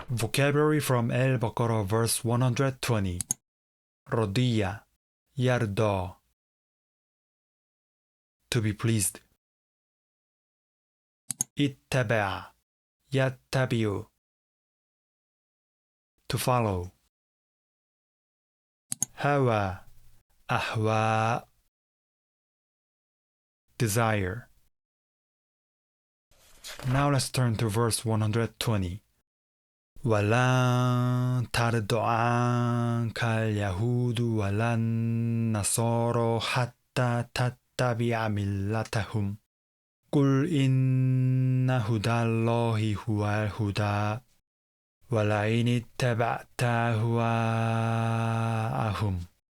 Vocabulary from Al-Baqarah verse 120. Radiya, yarda, to be pleased. Ittaba'a, yattabi'u, to follow. Hawa, ahwa, desire. Now let's turn to verse 120. وَلَن تَرْضَ عَنكَ الْيَهُودُ وَلَا النَّصَارَى حَتَّى تَتَّبِعَ مِلَّتَهُمْ قُلْ إِنَّ هُدَى اللَّهِ هُوَ الْهُدَى وَلَئِنِ اتَّبَعْتَ أَهْوَاءَهُمْ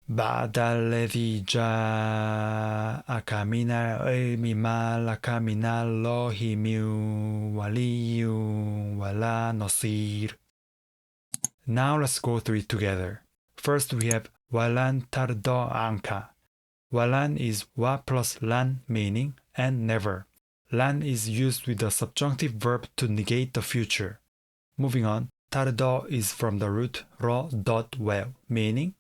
بَعْدَ الَّذِي جَاءَكَ مِنَ الْعِلْمِ مَا لَكَ مِنَ اللَّهِ مِنْ وَلِيٍّ وَلَا نَصِيرٍ. Now let's go through it together. First we have وَلَن تَرْضَ عَنْكَ. وَلَن is wa plus lan meaning and never. Lan is used with the subjunctive verb to negate the future. Moving on, tarda is from the root ra dot well meaning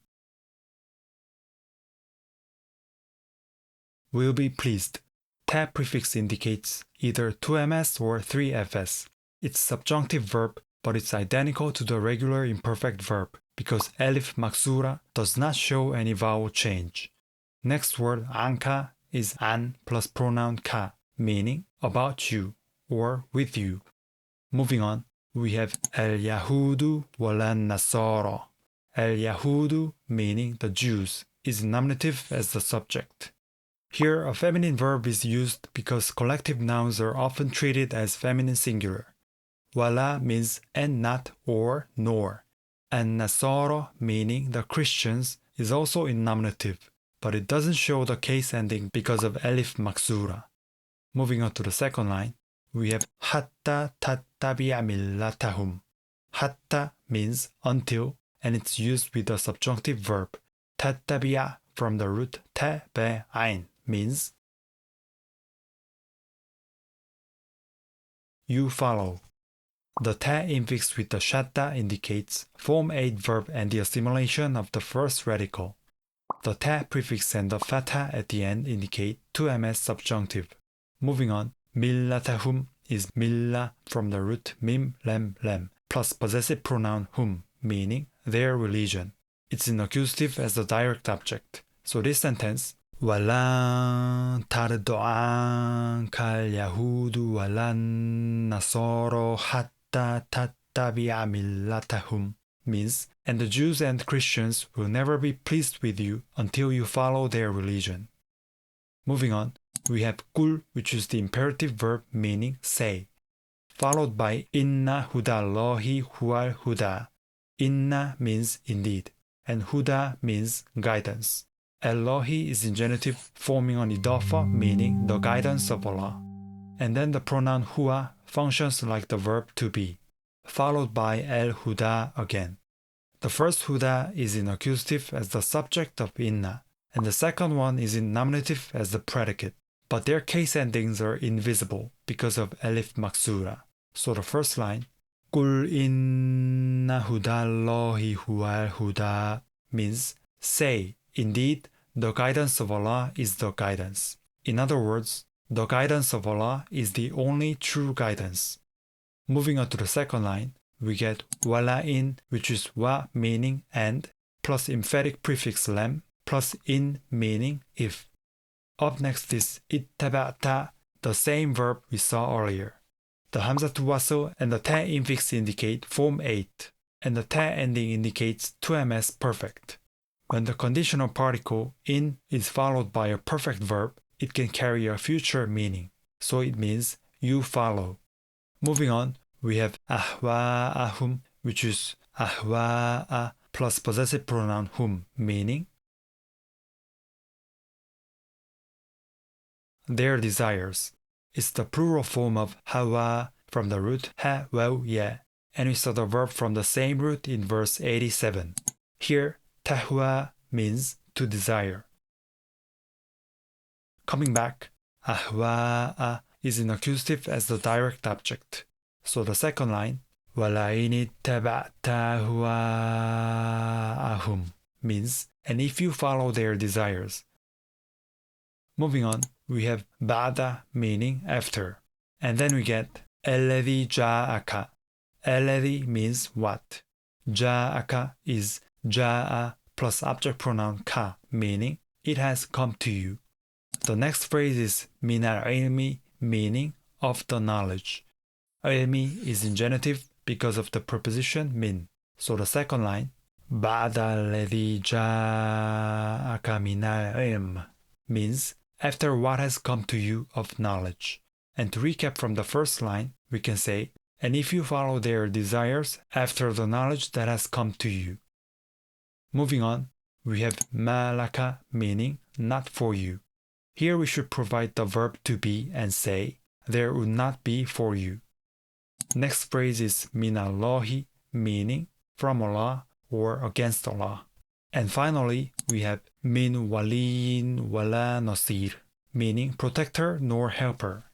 will be pleased. Ta prefix indicates either 2ms or 3fs. It's subjunctive verb, but it's identical to the regular imperfect verb because alif maksura does not show any vowel change. Next word anka is an plus pronoun ka, meaning about you or with you. Moving on, we have al-Yahudu wal-Nasara. Al-Yahudu, meaning the Jews, is nominative as the subject. Here, a feminine verb is used because collective nouns are often treated as feminine singular. Wala means and not or nor. And Nasara, meaning the Christians, is also in nominative, but it doesn't show the case ending because of alif maksura. Moving on to the second line, we have hatta tattabi'a millatahum. Hatta means until, and it's used with the subjunctive verb. Tattabi'a from the root tabe'ain means you follow. The ta infix with the shadda indicates form 8 verb and the assimilation of the first radical. The ta prefix and the fatha at the end indicate 2ms subjunctive. Moving on, millatahum is milla from the root mim lem lem plus possessive pronoun hum meaning their religion. It's in accusative as the direct object. So this sentence وَلَن تَرْضَ عَنكَ الْيَهُودُ وَلَا النَّصَارَى حَتَّى تَتَّبِعَ مِلَّتَهُمْ means, and the Jews and Christians will never be pleased with you until you follow their religion. Moving on, we have kul, which is the imperative verb meaning say, followed by inna hudallahi huwal huda. Inna means indeed, and huda means guidance. Allahi is in genitive, forming an idafa meaning the guidance of Allah. And then the pronoun huwa functions like the verb to be, followed by al-huda again. The first huda is in accusative as the subject of inna, and the second one is in nominative as the predicate. But their case endings are invisible because of alif maksura. So the first line, قُلْ إِنَّ هُدَى اللَّهِ هُوَ الْهُدَى means, say, indeed, the guidance of Allah is the guidance. In other words, the guidance of Allah is the only true guidance. Moving on to the second line, we get wala'in, which is wa meaning and, plus emphatic prefix lam, plus in meaning if. Up next is ittaba'ta, the same verb we saw earlier. The hamzatu wasl and the ta infix indicate form 8, and the ta ending indicates 2ms perfect. When the conditional particle in is followed by a perfect verb, it can carry a future meaning, so it means you follow. Moving on, we have ahwa'ahum, which is ahwa'a plus possessive pronoun hum, meaning their desires. It's the plural form of hawa from the root ha waw ya, and we saw the verb from the same root in verse 87. Here, tahwa means to desire. Coming back, ahwa'a is in accusative as the direct object. So the second line, وَلَئِنِ اتَّبَعْتَ أَهْوَاءَهُمْ means, and if you follow their desires. Moving on, we have بعد meaning after. And then we get الذي جاءك. الذي means what. جاءك is جاء plus object pronoun ka, meaning it has come to you. The next phrase is من العلم, meaning of the knowledge. علمي is in genitive because of the preposition min. So the second line, بعد الذي جاءك من العلم, means after what has come to you of knowledge. And to recap from the first line, we can say, and if you follow their desires after the knowledge that has come to you. Moving on, we have ما لك, meaning not for you. Here we should provide the verb to be and say, there would not be for you. Next phrase is min Allahi, meaning from Allah or against Allah. And finally, we have min waliyin wala nasir, meaning protector nor helper.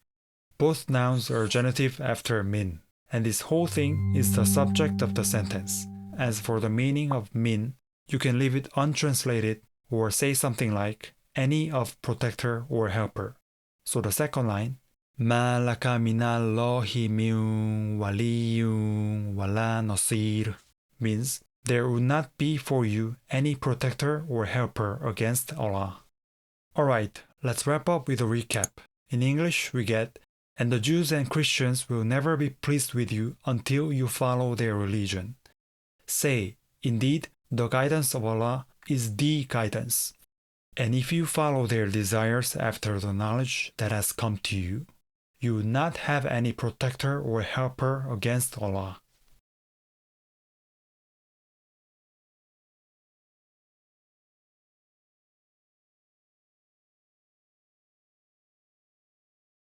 Both nouns are genitive after min, and this whole thing is the subject of the sentence. As for the meaning of min, you can leave it untranslated or say something like any of protector or helper. So the second line, ما لك من الله من ولي ولا نصير, means there would not be for you any protector or helper against Allah. Alright, let's wrap up with a recap. In English, we get, and the Jews and Christians will never be pleased with you until you follow their religion. Say, indeed, the guidance of Allah is the guidance. And if you follow their desires after the knowledge that has come to you, you would not have any protector or helper against Allah.